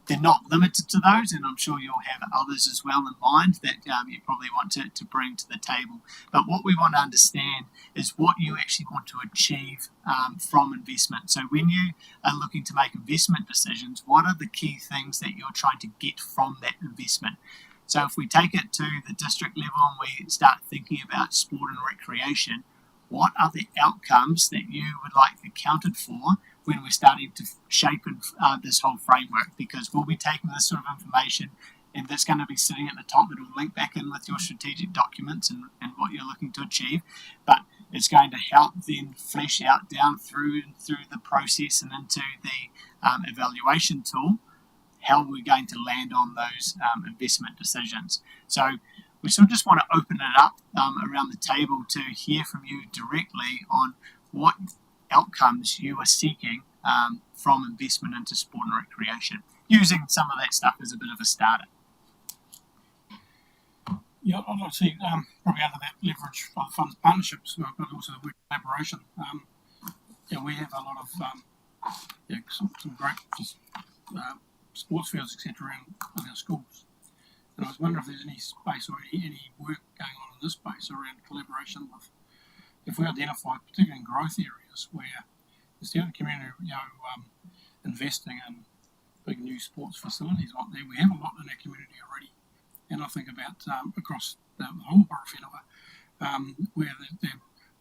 They're not limited to those, and I'm sure you'll have others as well in mind that you probably want to bring to the table. But what we want to understand is what you actually want to achieve from investment. So when you are looking to make investment decisions, what are the key things that you're trying to get from that investment? So if we take it to the district level and we start thinking about sport and recreation, what are the outcomes that you would like accounted for when we're starting to shape this whole framework? Because we'll be taking this sort of information and that's going to be sitting at the top. It'll link back in with your strategic documents and what you're looking to achieve, but it's going to help then flesh out down through the process and into the evaluation tool how we're going to land on those investment decisions. So we sort of just want to open it up around the table to hear from you directly on what outcomes you are seeking from investment into sport and recreation, using some of that stuff as a bit of a starter.
Yeah, I'd like to see probably under that leverage for the funds partnerships, but also the collaboration. We have a lot of some great sports fields, etc., in our schools. And I was wondering if there's any space or any work going on in this space around collaboration with, if we identify, particularly in growth areas where the student community, investing in big new sports facilities like that. We have a lot in our community already. And I think about across the whole Horowhenua, where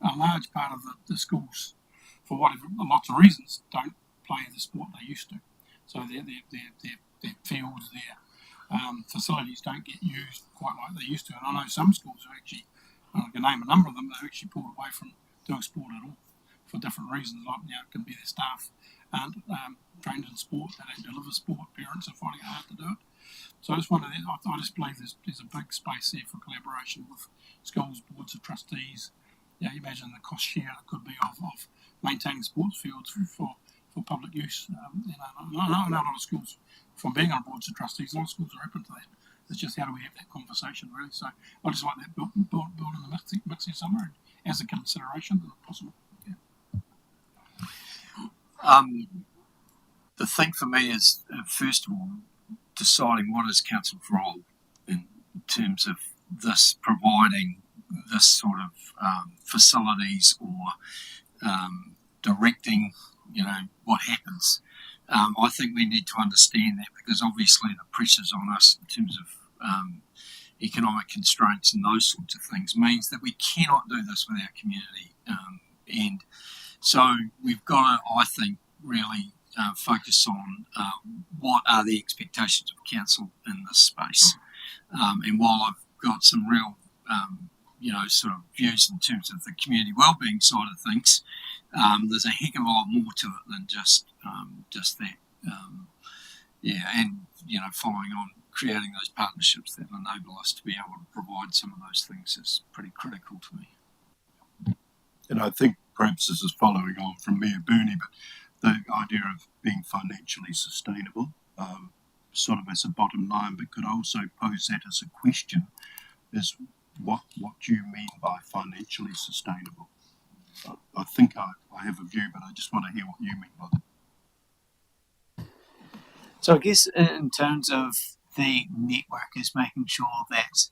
a large part of the schools, for whatever lots of reasons, don't play the sport they used to. So their fields, their facilities don't get used quite like they used to. And I know some schools are actually, I can name a number of them, they're actually pulled away from doing sport at all for different reasons. Like, it can be their staff aren't trained in sport, they don't deliver sport, parents are finding it hard to do it. So I just wonder, I just believe there's a big space there for collaboration with schools, boards of trustees. You imagine the cost share it could be of maintaining sports fields for public use. I know a lot of schools, from being on boards of trustees, a lot of schools are open to that. It's just how do we have that conversation, really. So I just like that built in the mix here somewhere as a consideration, if possible. Yeah.
The thing for me is, first of all, deciding what is council's role in terms of this providing this sort of facilities or directing, what happens. I think we need to understand that because obviously the pressures on us in terms of economic constraints and those sorts of things means that we cannot do this with our community. And so we've got to, I think, really focus on what are the expectations of council in this space. And while I've got some real, sort of views in terms of the community wellbeing side of things, there's a heck of a lot more to it than just that. And following on, creating those partnerships that enable us to be able to provide some of those things is pretty critical to me.
And I think perhaps this is following on from Mayor Burney, but the idea of being financially sustainable, sort of as a bottom line, but could also pose that as a question, is what do you mean by financially sustainable? I think I have a view, but I just want to hear what you mean by that.
So I guess in terms of the network is making sure that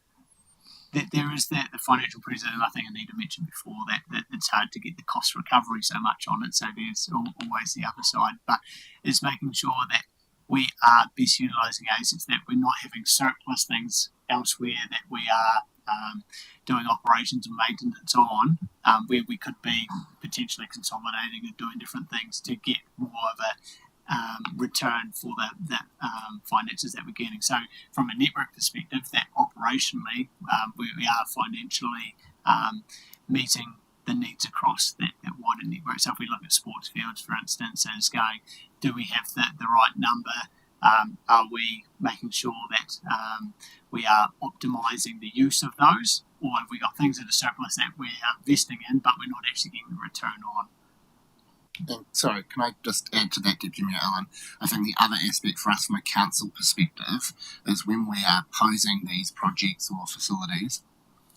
there is the financial pressure, and I think Anita mentioned before that it's hard to get the cost recovery so much on it, so there's always the other side, but it's making sure that we are best utilising assets, that we're not having surplus things elsewhere, that we are doing operations and maintenance on, where we could be potentially consolidating and doing different things to get more of a return for the finances that we're getting. So from a network perspective, that operationally we are financially meeting the needs across that wider network. So if we look at sports fields, for instance, as going, do we have the right number? Are we making sure that we are optimising the use of those? Or have we got things that are surplus that we're investing in, but we're not actually getting the return on?
And sorry, can I just add to that, Deputy Mayor Allen? I think the other aspect for us from a council perspective is when we are posing these projects or facilities,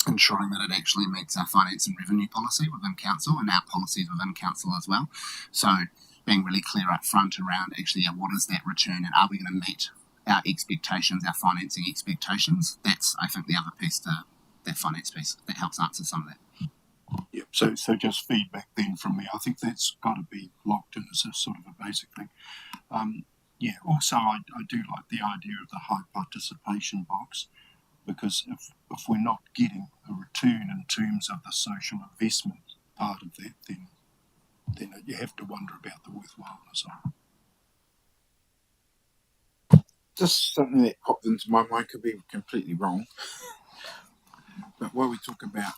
ensuring that it actually meets our finance and revenue policy within council and our policies within council as well. So being really clear up front around actually what is that return and are we going to meet our expectations, our financing expectations? That's, I think, the other piece to that finance piece that helps answer some of that.
Yep. So just feedback then from me. I think that's got to be locked in as a sort of a basic thing. Also, I do like the idea of the high participation box, because if we're not getting a return in terms of the social investment part of that, then you have to wonder about the worthwhileness of it.
Just something that popped into my mind, could be completely wrong, but while we talk about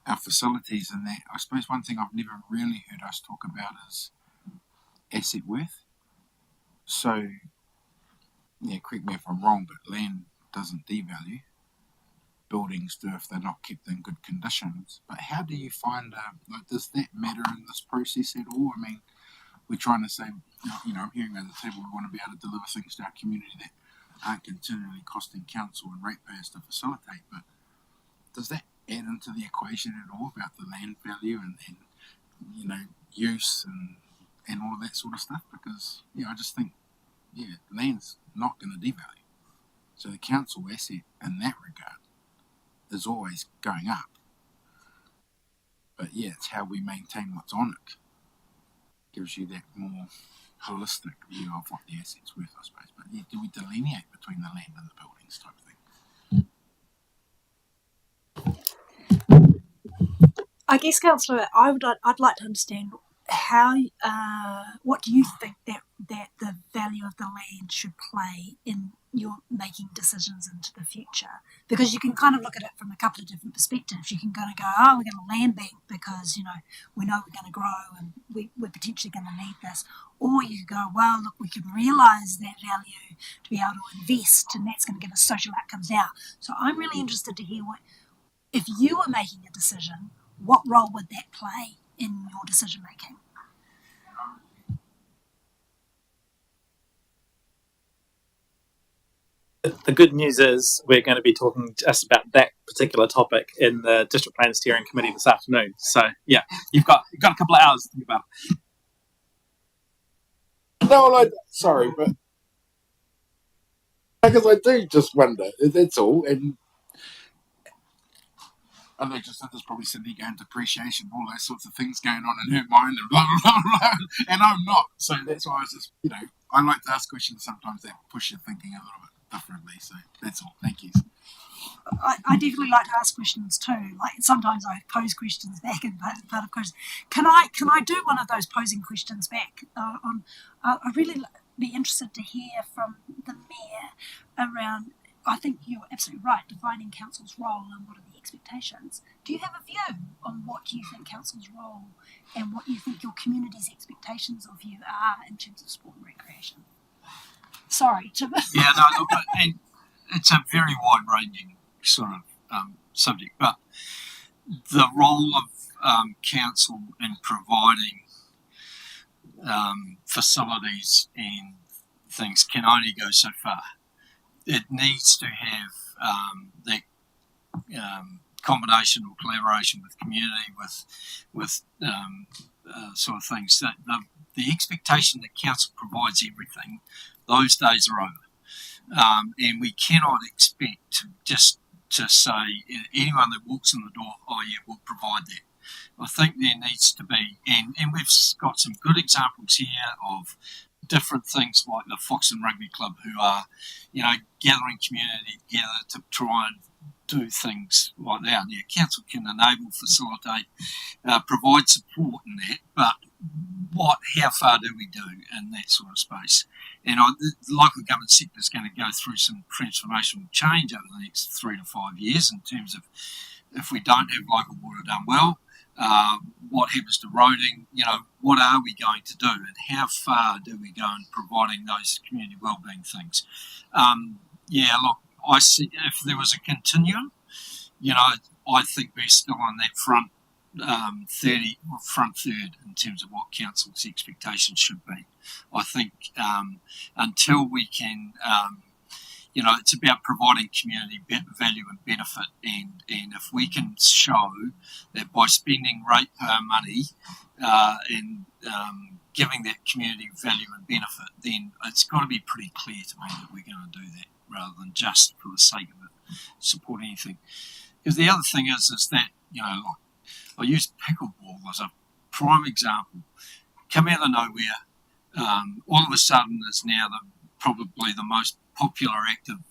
our facilities and that, I suppose one thing I've never really heard us talk about is asset worth. So, correct me if I'm wrong, but land doesn't devalue. Buildings do if they're not kept in good conditions. But how do you find, does that matter in this process at all? I mean, we're trying to say, I'm hearing around the table, we want to be able to deliver things to our community that aren't continually costing council and ratepayers to facilitate, but does that add into the equation at all about the land value and use and all of that sort of stuff? Because I just think land's not going to devalue, so the council asset in that regard is always going up, but it's how we maintain what's on it gives you that more holistic view of what the asset's worth, I suppose. But do we delineate between the land and the buildings type of thing?
I guess, Councillor, I'd like to understand how, what do you think that the value of the land should play in your making decisions into the future? Because you can kind of look at it from a couple of different perspectives. You can kind of go, we're going to land bank because, we know we're going to grow and we're potentially going to need this. Or you could go, well, look, we can realise that value to be able to invest, and that's going to give us social outcomes out. So I'm really interested to hear if you were making a decision, what role would that play in your decision making?
The good news is we're going to be talking just about that particular topic in the District Plan Steering Committee this afternoon. So, you've got a couple of hours to think about it.
No, sorry, but because I do just wonder. That's all, and they just said there's probably Cindy going depreciation, all those sorts of things going on in her mind, and blah blah blah, blah, and I'm not. So that's why I was just, I like to ask questions sometimes that push your thinking a little bit differently. So that's all. Thank you.
I definitely like to ask questions too. Like sometimes I pose questions back and part of questions. Can I do one of those posing questions back? I'd really be interested to hear from the mayor around. I think you're absolutely right. Defining council's role and what are the expectations. Do you have a view on what you think council's role and what you think your community's expectations of you are in terms of sport and recreation? Sorry, Tim.
Yeah, no, look, and it's a very wide-ranging sort of subject, but the role of council in providing facilities and things can only go so far. It needs to have that combination or collaboration with community, with sort of things. That the expectation that council provides everything, those days are over, and we cannot expect just to say anyone that walks in the door, oh yeah, we'll provide that. I think there needs to be, and we've got some good examples here of different things like the Foxton Rugby Club, who are, gathering community together to try and do things like that. Now, council can enable, facilitate, provide support in that, but how far do we do in that sort of space? And the local government sector is going to go through some transformational change over the next 3 to 5 years in terms of if we don't have local water done well, what happens to roading, what are we going to do and how far do we go in providing those community wellbeing things? Look, I see if there was a continuum, I think we're still on that front third in terms of what council's expectations should be. I think until we can, it's about providing community value and benefit, and if we can show that by spending ratepayer money and giving that community value and benefit, then it's got to be pretty clear to me that we're going to do that rather than just for the sake of it, support anything. Because the other thing is that, I use pickleball as a prime example. Come out of nowhere, all of a sudden it's now probably the most popular active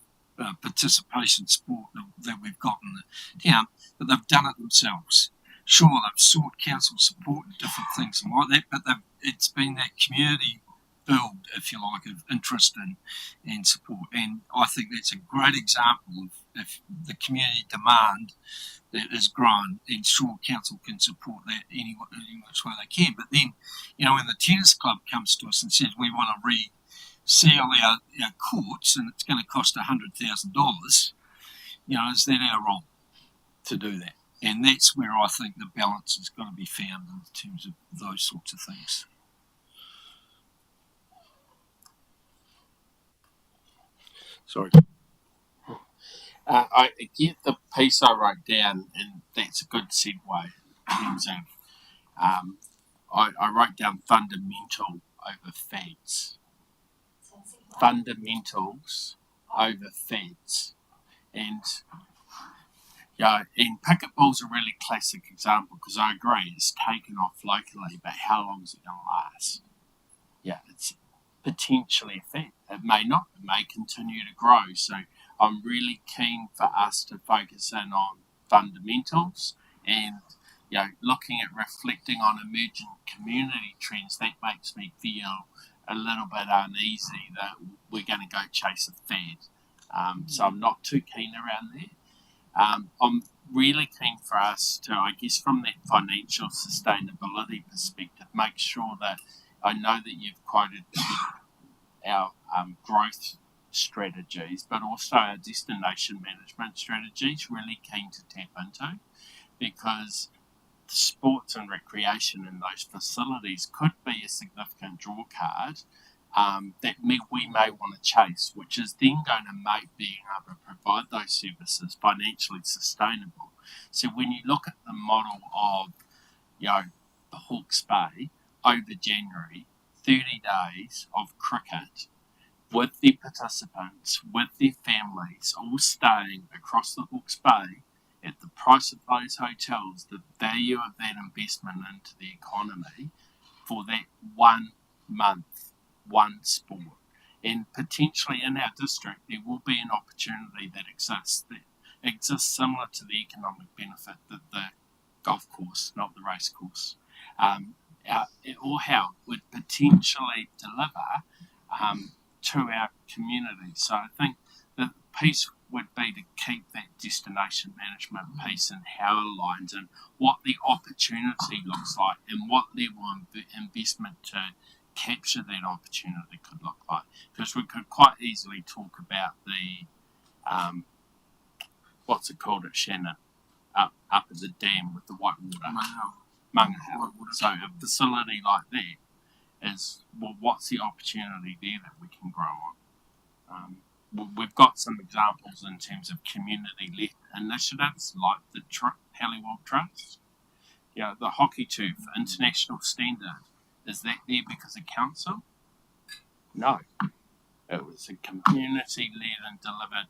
participation sport that we've got in the town, but they've done it themselves. Sure, they've sought council support and different things like that, but it's been that community build, if you like, of interest and support. And I think that's a great example of the community demand that has grown, and sure, council can support that any which way they can. But then, when the tennis club comes to us and says we want to reseal our courts and it's going to cost $100,000, is that our role to do that? And that's where I think the balance is going to be found in terms of those sorts of things.
Sorry.
I get the piece I wrote down, and that's a good segue in terms of I wrote down fundamental over fads. Fundamentals over fads. And and pickleball's a really classic example because I agree it's taken off locally, but how long is it going to last? Yeah, it's potentially a fad. It may not. It may continue to grow. So I'm really keen for us to focus in on fundamentals and looking at reflecting on emerging community trends. That makes me feel a little bit uneasy that we're going to go chase a fad. So I'm not too keen around there. I'm really keen for us to, I guess, from that financial sustainability perspective, make sure that I know that you've quoted our growth strategies, but also our destination management strategies, really keen to tap into, because sports and recreation in those facilities could be a significant draw card that we may want to chase, which is then going to make being able to provide those services financially sustainable. So when you look at the model of, the Hawke's Bay over January, 30 days of cricket with their participants, with their families, all staying across the Hawke's Bay at the price of those hotels, the value of that investment into the economy for that 1 month, one sport. And potentially in our district, there will be an opportunity that exists similar to the economic benefit that the golf course, not the race course, or how it would potentially deliver to our community. So I think the piece would be to keep that destination management piece and how it aligns and what the opportunity looks like and what level of investment to capture that opportunity could look like. Because we could quite easily talk about the, what's it called at Shannon, up at the dam with the white water. Mangahao. So a facility like that is, well, what's the opportunity there that we can grow on? We've got some examples in terms of community-led initiatives like the Halliwell Trust. You know, the hockey turf international standard, is that there because of council? No. It was a community-led and delivered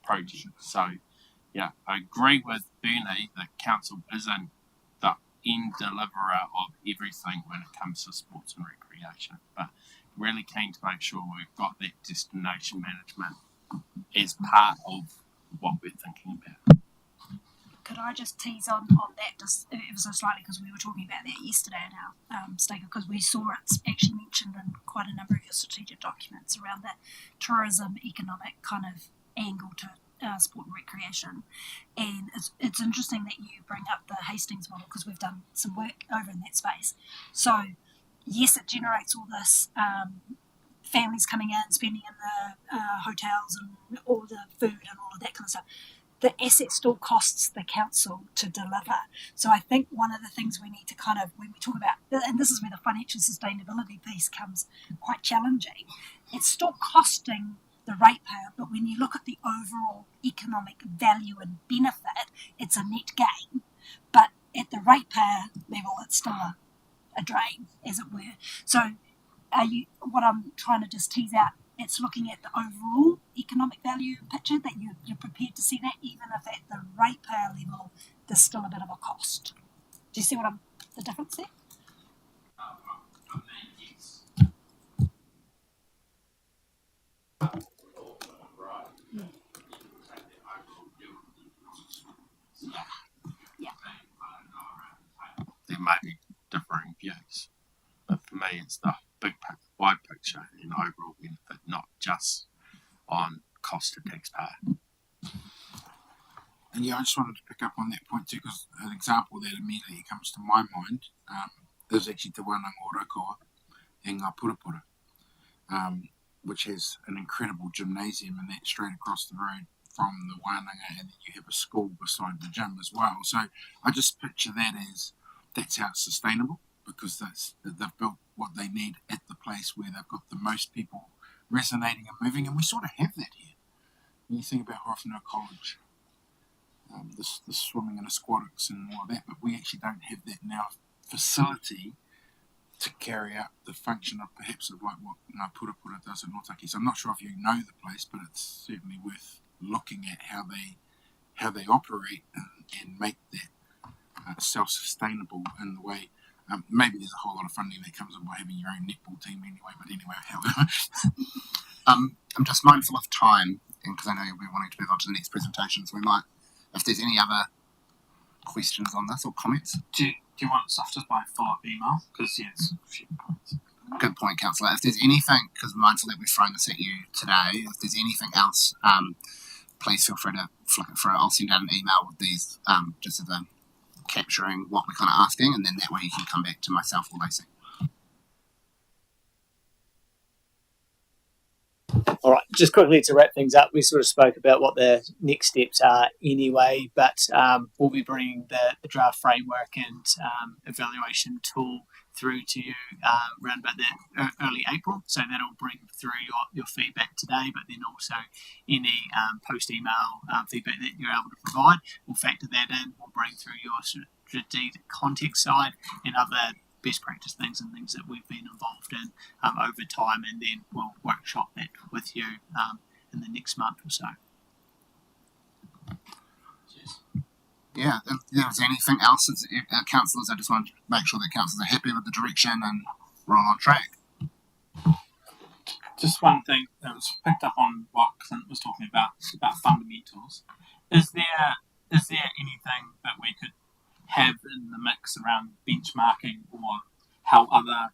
project. So, yeah, I agree with Bernie that council isn't the end deliverer of everything when it comes to sports and recreation, but really keen to make sure we've got that destination management as part of what we're thinking about.
Could I just tease on that just ever so slightly, because we were talking about that yesterday in our statement, because we saw it's actually mentioned in quite a number of your strategic documents around the tourism economic kind of angle to sport and recreation. And it's interesting that you bring up the Hastings model, because we've done some work over in that space. So yes, it generates all this families coming in, spending in the hotels and all the food and all of that kind of stuff. The asset still costs the council to deliver. So I think one of the things we need to kind of, when we talk about, and this is where the financial sustainability piece comes quite challenging, it's still costing the ratepayer, but when you look at the overall economic value and benefit, it's a net gain. But at the ratepayer level, it's still a drain, as it were. So what I'm trying to just tease out, it's looking at the overall economic value picture, that you're prepared to see that, even if at the ratepayer level there's still a bit of a cost. Do you see the difference there? Yeah.
There may be differing views, but for me it's the wide picture and overall benefit, not just on cost to taxpayer.
And yeah, I just wanted to pick up on that point too, because an example that immediately comes to my mind is actually Te Wānanga Orokoa in Ngāpurapura, which has an incredible gymnasium, and that's straight across the road from the Wānanga, and then you have a school beside the gym as well. So I just picture that as that's how it's sustainable, because they've built what they need at the place where they've got the most people resonating and moving, and we sort of have that here. When you think about Horowhenua College, the swimming and aquatics and all of that, but we actually don't have that in our facility to carry out the function of perhaps of like what Ngāpurapura does in Otaki. So I'm not sure if you know the place, but it's certainly worth looking at how they operate and make that self-sustainable in the way. Maybe there's a whole lot of funding that comes in by having your own netball team anyway, but anyway, however.
I'm just mindful of time, and because I know we're wanting to move on to the next presentation, so we might, if there's any other questions on this or comments.
Do you want stuff just by follow-up email? Because yes, a few points.
Good point, Councillor. If there's anything, because I'm mindful that we've thrown this at you today, if there's anything else, please feel free to flick it through. I'll send out an email with these, just as a capturing what we're kind of asking, and then that way you can come back to myself or Lacey.
All right, just quickly to wrap things up, we sort of spoke about what the next steps are anyway, but we'll be bringing the draft framework and evaluation tool through to you around about the early April. So that'll bring through your feedback today, but then also any post-email feedback that you're able to provide. We'll factor that in. We'll bring through your strategic context side and other best practice things and things that we've been involved in over time, and then we'll workshop that with you in the next month or so.
Cheers.
Yeah, if there's anything else, councillors, I just want to make sure that councillors are happy with the direction and we're all on track.
Just one thing that was picked up on what Clint was talking about fundamentals. Is there anything that we could have in the mix around benchmarking, or how other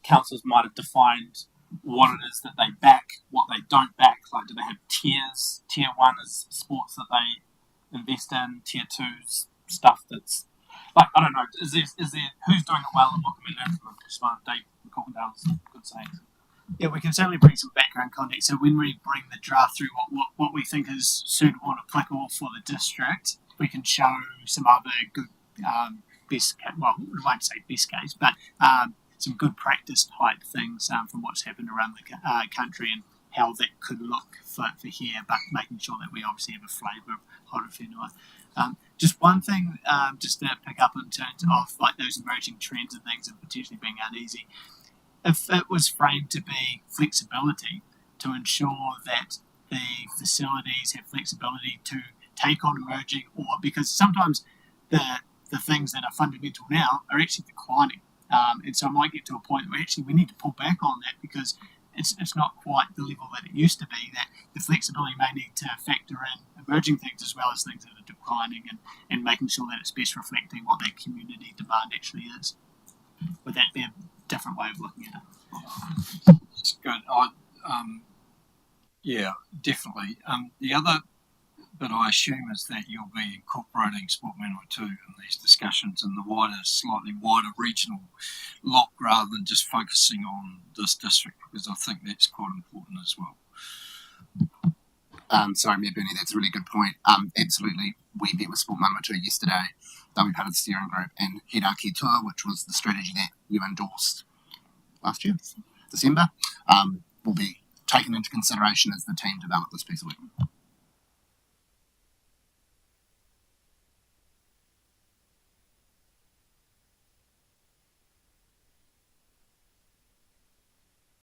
councils might have defined what it is that they back, what they don't back? Like, do they have tiers? Tier 1 is sports that they invest in. Tier 2's stuff that's like, I don't know. Is there who's doing it well and what can we learn from them? Just one of Dave McCorkindale's good sayings.
Yeah, we can certainly bring some background context. So when we bring the draft through what we think is suitable and applicable for the district, we can show some other good best case, well, I won't say best case, but some good practice type things from what's happened around the country and how that could look for here, but making sure that we obviously have a flavour of Horowhenua. Just one thing, just to pick up in terms of like those emerging trends and things and potentially being uneasy. If it was framed to be flexibility to ensure that the facilities have flexibility to take on emerging, or because sometimes the things that are fundamental now are actually declining, and so it might get to a point where actually we need to pull back on that because it's not quite the level that it used to be, that the flexibility may need to factor in emerging things as well as things that are declining, and making sure that it's best reflecting what that community demand actually is. Would that be a different way of looking at it?
It's good. Yeah, definitely. The other bit I assume is that you'll be incorporating Sport Manawatu too in these discussions in the slightly wider regional look, rather than just focusing on this district, because I think that's quite important as well.
Sorry, Mayor Bernie, that's a really good point. Absolutely. We met with Sport Manawatu yesterday. They'll be part of the steering group, and Hiraki Tour, which was the strategy that you endorsed last year, December, will be taken into consideration as the team develop this piece of work.